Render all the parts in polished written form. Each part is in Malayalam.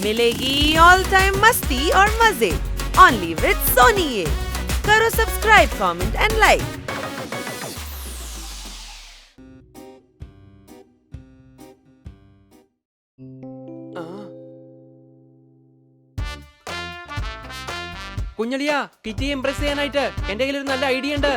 मिलेगी ऑल टाइम मस्ती और मजे ओनली विद सोनी ये। करो सब्सक्राइब, कमेंट एंड लाइक। കുഞ്ഞളിയാ, കിറ്റിയെ ഇംപ്രസ് ചെയ്യാനായിട്ട് എന്റെ കയ്യിൽ ഒരു നല്ല ഐഡിയ ഉണ്ട്.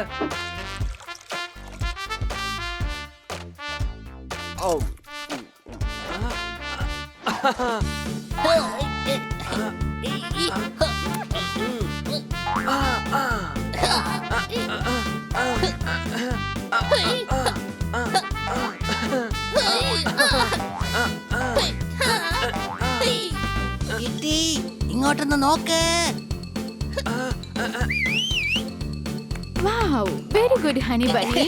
ഇങ്ങോട്ടൊന്ന് നോക്ക്. Wow, very good, honey bunny.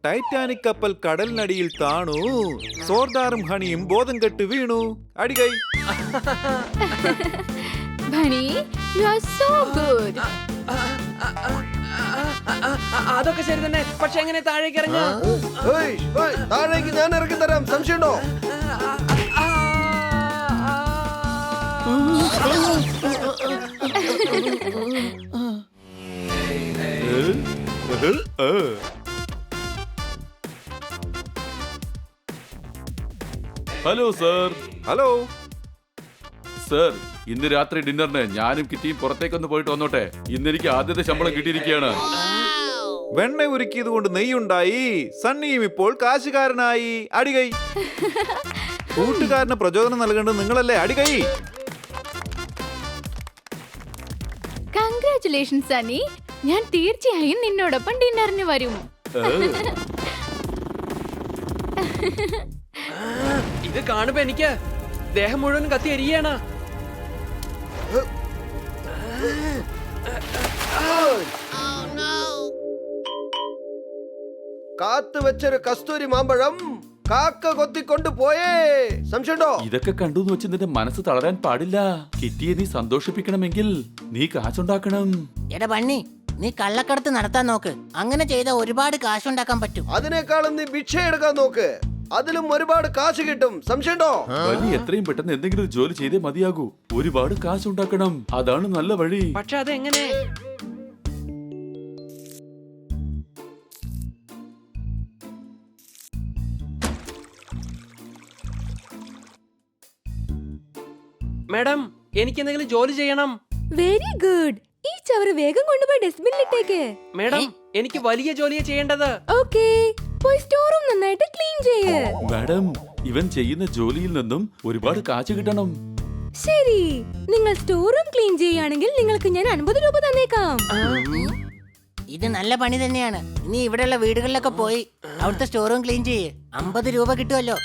Titanic കപ്പൽ കടലിനടിയിൽ താണു. സോർദാറും ഹണിയും ബോധം കെട്ട് വീണു. അടികൈ. Bunny, you are so good. അതൊക്കെ ശരി തന്നെ, പക്ഷെ എങ്ങനെ താഴേക്ക് ഇറങ്ങാ? താഴേക്ക് ഞാൻ ഇറക്കി തരാം, സംശയമുണ്ടോ? Hello sir. ഹലോ സർ, ഇന്ന് രാത്രി ഡിന്നറിന് ഞാനും കിറ്റിയും പുറത്തേക്കൊന്ന് പോയിട്ട് വന്നോട്ടെ. ഇന്ന് എനിക്ക് ആദ്യത്തെ ശമ്പളം കിട്ടിയിരിക്കുകയാണ്. വെണ്ണ ഉരുക്കിയത് കൊണ്ട് നെയ്യുണ്ടായി. സണ്ണിയും ഇപ്പോൾ കാശുകാരനായി. അടികൈ. കൂട്ടുകാരന് പ്രചോദനം നൽകേണ്ടത് നിങ്ങളല്ലേ? അടികൈ. Congratulations, Sunny. ഞാൻ തീർച്ചയായും നിന്നോടൊപ്പം ഡിന്നറിന് വരും. ഇത് കാണുമ്പോ എനിക്ക് ദേഹം മുഴുവൻ കത്തി എരിയാണ്. കാത്തു വെച്ചൊരു കസ്തൂരി മാമ്പഴം കാക്ക കൊത്തിക്കൊണ്ട് പോയേ. സംശയമുണ്ടോ? ഇതൊക്കെ കണ്ടുന്ന് വെച്ച് നിന്റെ മനസ്സ് തളരാൻ പാടില്ല. കിറ്റിയെ നീ സന്തോഷിപ്പിക്കണമെങ്കിൽ നീ കാശുണ്ടാക്കണം. എടാ ബണ്ണി, നീ കള്ളക്കടത്ത് നടത്താൻ നോക്ക്. അങ്ങനെ ചെയ്താൽ ഒരുപാട് കാശുണ്ടാക്കാൻ പറ്റും. അതിനേക്കാളും നീ ഭിക്ഷ എടുക്കാൻ നോക്ക്. അതിലും ഒരുപാട് കാശ് കിട്ടും. സംശയമുണ്ടോ? വലി എത്രയും പെട്ടെന്ന് എന്തെങ്കിലും ഒരു ജോലി ചെയ്തേ മതിയാകൂ. ഒരുപാട് കാശുണ്ടാക്കണം. അതാണ് നല്ല വഴി. പക്ഷെ അതെങ്ങനെ? മാഡം, എനിക്ക് എന്തെങ്കിലും ജോലി ചെയ്യണം. Very good. ഈ ചവറ് വേഗം കൊണ്ടുപോയി ഡസ്റ്റ്ബിന്നിലിട്ടേക്ക്. മാഡം, എനിക്ക് വലിയ ജോലിയാ ചെയ്യേണ്ടത്. ഓക്കേ, പോയി സ്റ്റോർ റൂം നന്നായിട്ട് ക്ലീൻ ചെയ്യ്. മാഡം, ഇവൻ ചെയ്യുന്ന ജോലിയിൽ നിന്നും ഒരുപാട് കാശ് കിട്ടണം. ശരി, നിങ്ങൾ സ്റ്റോർ റൂം ക്ലീൻ ചെയ്യുകയാണെങ്കിൽ നിങ്ങൾക്ക് ഞാൻ 50 രൂപ തന്നേക്കാം. ഇത് നല്ല പണി തന്നെയാണ്. നീ ഇവിടെയുള്ള വീടുകളിലൊക്കെ പോയി അവിടുത്തെ സ്റ്റോർ റൂം ക്ലീൻ ചെയ്യ്. 50 രൂപ കിട്ടുമല്ലോ.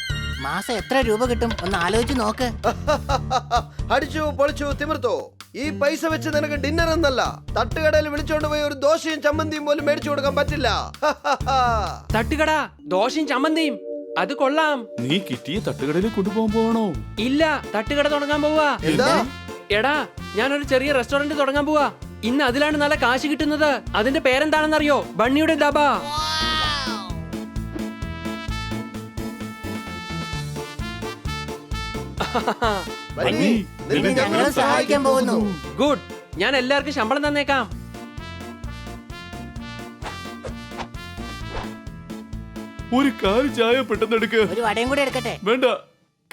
മാസം എത്ര രൂപ കിട്ടും ഒന്ന് ആലോചിച്ച് നോക്ക്. അടിച്ചു പൊളിച്ചു തിമിർത്തു. ഈ പൈസ വെച്ച് നിനക്ക് ഡിന്നർ എന്നല്ല, തട്ടുകടയിൽ വിളിച്ചോണ്ട് പോയി ഒരു ദോശയും ചമ്മന്തിയും പോലും മേടിച്ചു കൊടുക്കാൻ പറ്റില്ല. തട്ടുകട, ദോശയും ചമ്മന്തിയും, അത് കൊള്ളാം. നീ കിറ്റിയെ തട്ടുകടയിൽ കൊണ്ടുപോകാൻ പോകണോ? ഇല്ല, തട്ടുകട തുടങ്ങാൻ പോവാ. എന്താ? എടാ, ഞാനൊരു ചെറിയ റെസ്റ്റോറന്റ് തുടങ്ങാൻ പോവാ. ഇന്ന് അതിലാണ് നല്ല കാശ് കിട്ടുന്നത്. അതിന്റെ പേരെന്താണെന്നറിയോ? ബണ്ണിയുടെ ദബ. നിന്നെ ഞങ്ങൾ സഹായിക്കാൻ പോകുന്നു. ഗുഡ്, ഞാൻ എല്ലാവർക്കും ശമ്പളം തന്നേക്കാം. ഒരു കാല് ചായ പെട്ടെന്ന് എടുക്ക്. ഒരു വടയും കൂടി എടുക്കട്ടെ? വേണ്ട.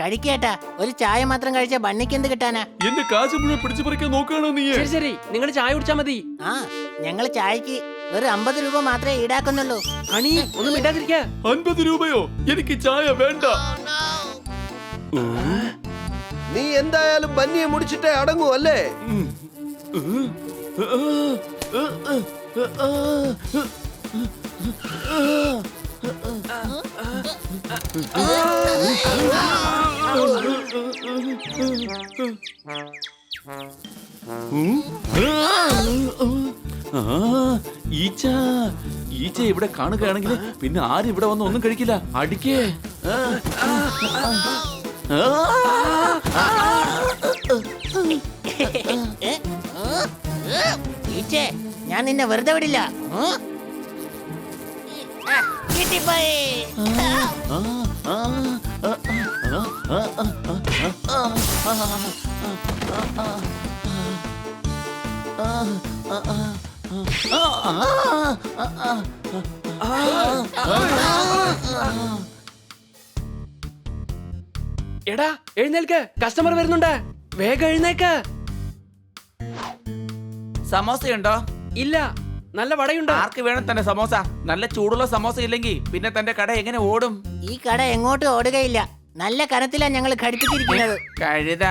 കഴിക്കേട്ടാ, ഒരു ചായ മാത്രം കഴിച്ച ബണ്ണിക്ക് എന്ത് കിട്ടാനാ? എന്റെ കാശ് മുഴുവൻ പിടിച്ചു പറിക്കാൻ നോക്കുകയാണോ നീ? ശരി ശരി, നിങ്ങൾ ചായ കുടിച്ചാ മതി. ആ, ഞങ്ങൾ ചായക്ക് ഒരു 50 രൂപ മാത്രമേ ഈടാക്കുന്നുള്ളൂ. ഹണി, ഒന്നും ഇടാതിരിക്ക. 50 രൂപയോ? എനിക്ക് ചായ വേണ്ട. നീ എന്തായാലും ബന്നിയെ മുടിച്ചിട്ടേ അടങ്ങൂ അല്ലേ? ഈച്ച ഈച്ച ഇവിടെ കാണുകയാണെങ്കിൽ പിന്നെ ആരും ഇവിടെ വന്ന് ഒന്നും കഴിക്കില്ല. അടിക്കേ. ഈച്ചേ, ഞാൻ നിന്നെ വെറുതെ വിടില്ല. കിട്ടിപ്പോയി. എടാ എഴുന്നേൽക്ക്, കസ്റ്റമർ വരുന്നുണ്ട്, വേഗം എഴുന്നേക്ക്. സമോസയുണ്ടോ? ഇല്ല, നല്ല വടയുണ്ട്. ആർക്ക് വേണം തന്റെ സമോസ? നല്ല ചൂടുള്ള സമോസ ഇല്ലെങ്കിൽ പിന്നെ തന്റെ കട എങ്ങനെ ഓടും? ഈ കട എങ്ങോട്ടും ഓടുകയില്ല. നല്ല കനത്തിലാ ഞങ്ങൾ ഘടിപ്പിച്ചിരിക്കുന്നത്. കഴുത.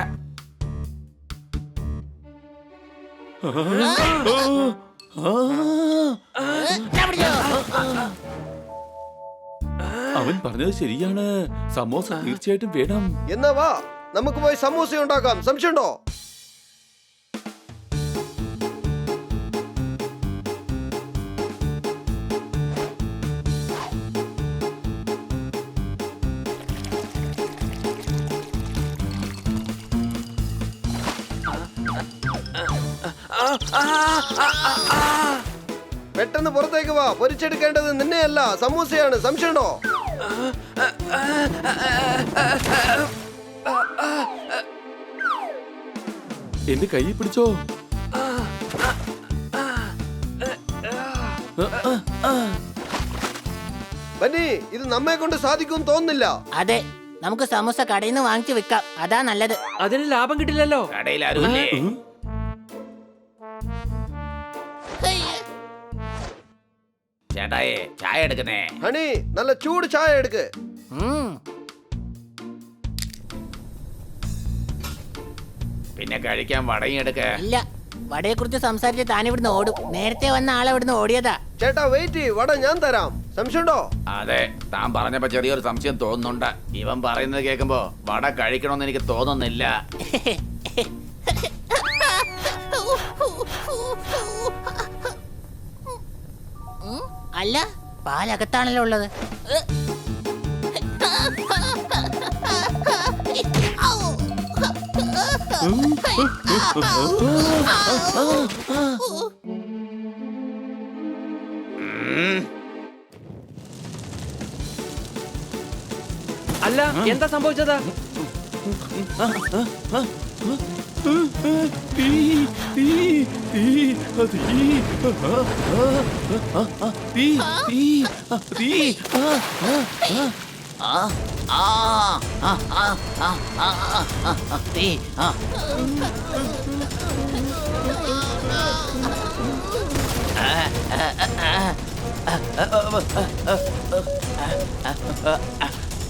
അവൻ പറഞ്ഞത് ശരിയാണ്. സമോസ തീർച്ചയായിട്ടും വേണം. എന്നാ വാ, നമുക്ക് പോയി സമൂസ ഉണ്ടാക്കാം. സംശയമുണ്ടോ? പെട്ടെന്ന് പുറത്തേക്ക് വാ. പൊരിച്ചെടുക്കേണ്ടത് നിന്നെയല്ല, സമൂസയാണ്. സംശയമുണ്ടോ? എന്റെ കൈ പിടിച്ചോ. ബന്നി, ഇത് നമ്മെ കൊണ്ട് സാധിക്കും തോന്നുന്നില്ല. അതെ, നമുക്ക് സമൂസ കടയിൽ നിന്ന് വാങ്ങിച്ചു വെക്കാം. അതാ നല്ലത്. അതിന് ലാഭം കിട്ടില്ലല്ലോ. കടയിൽ ആരുമില്ലേ? ചേട്ടായേ, ചായ എടുക്കുന്നേ. ഹണി, നല്ല ചൂട് ചായ എടുക്ക്. പിന്നെ കഴിക്കാൻ വടയും എടുക്ക. ഇല്ല, വടയെ കുറിച്ച് സംസാരിച്ച് താൻ ഇവിടുന്ന് ഓടും. നേരത്തെ വന്ന ആളെ ഇവിടുന്ന് ഓടിയതാ. ചേട്ടാ വെയിറ്റ്, വട ഞാൻ തരാം. സംശയമുണ്ടോ? അതെ, താൻ പറഞ്ഞപ്പോ ചെറിയൊരു സംശയം തോന്നുന്നുണ്ട്. ഇവൻ പറയുന്നത് കേൾക്കുമ്പോ വട കഴിക്കണമെന്ന് എനിക്ക് തോന്നുന്നില്ല. അല്ല, പാലകത്താണല്ലോ ഉള്ളത്. അല്ല, എന്താ സംഭവിച്ചത്?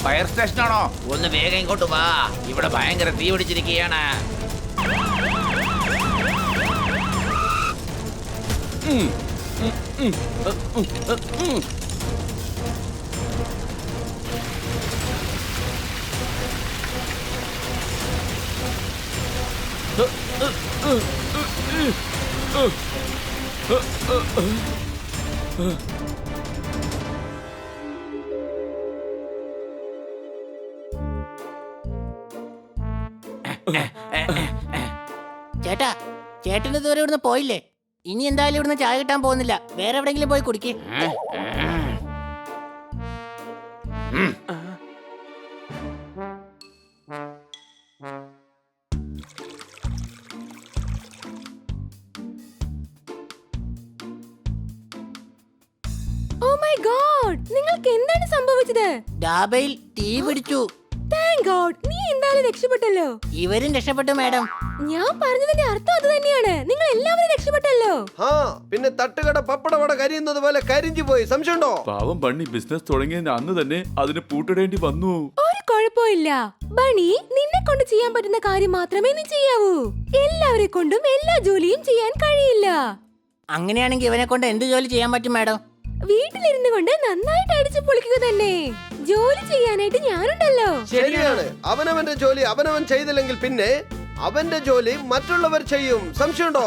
ഫയർ സ്റ്റേഷനാണോ? ഒന്ന് വേഗം ഇങ്ങോട്ട് വാ. ഇവിടെ ഭയങ്കര തീ പിടിച്ചിരിക്കുകയാണ്. ചേട്ടാ, ചേട്ടൻ ഇതുവരെ ഇവിടുന്ന് പോയില്ലേ? ഇനി എന്തായാലും ഇവിടുന്ന് ചായ കിട്ടാൻ പോകുന്നില്ല. വേറെ എവിടെയെങ്കിലും പോയി കുടിക്കേ. ഓ മൈ ഗോഡ്, നിങ്ങൾക്ക് എന്താണ് സംഭവിച്ചത്? ഡാബയിൽ തീ പിടിച്ചു. താങ്ക് ഗോഡ്, നീ എന്തായാലും രക്ഷപ്പെട്ടല്ലോ. ഇവരും രക്ഷപ്പെട്ടു മാഡം. ഞാൻ പറഞ്ഞതിന്റെ അർത്ഥം അത് തന്നെയാണ്. നിങ്ങൾ എല്ലാവരും രക്ഷപ്പെട്ടല്ലോ. ആ, പിന്നെ തട്ടുകട പപ്പടവട കരിയുന്നത് പോലെ കരിഞ്ഞു പോയി. സംശയമുണ്ടോ? പാവം ബണ്ണി ബിസിനസ് തുടങ്ങിയതിന് അന്ന് തന്നെ അതിന് പൂട്ടിടേണ്ടി വന്നു. ഒരു കുഴപ്പമില്ല ബണി, നിന്നെ കൊണ്ട് ചെയ്യാൻ പറ്റുന്ന കാര്യം മാത്രമേ നീ ചെയ്യാവൂ. എല്ലാവരെ കൊണ്ടും എല്ലാ ജോലിയും ചെയ്യാൻ കഴിയില്ല. അങ്ങനെയാണെങ്കിൽ ഇവനെ കൊണ്ട് എന്ത് ജോലി ചെയ്യാൻ പറ്റും മാഡം? വീട്ടിലിരുന്നു കൊണ്ട് നന്നായിട്ട് അടിച്ചു പൊളിക്കുക തന്നെ. ജോലി ചെയ്യാനായിട്ട് ഞാനുണ്ടല്ലോ. ശരിയാണ്. അവനവന്റെ ജോലി അവനവൻ ചെയ്തില്ലെങ്കിൽ പിന്നെ അവന്റെ ജോലി മറ്റുള്ളവർ ചെയ്യും. സംശയമുണ്ടോ?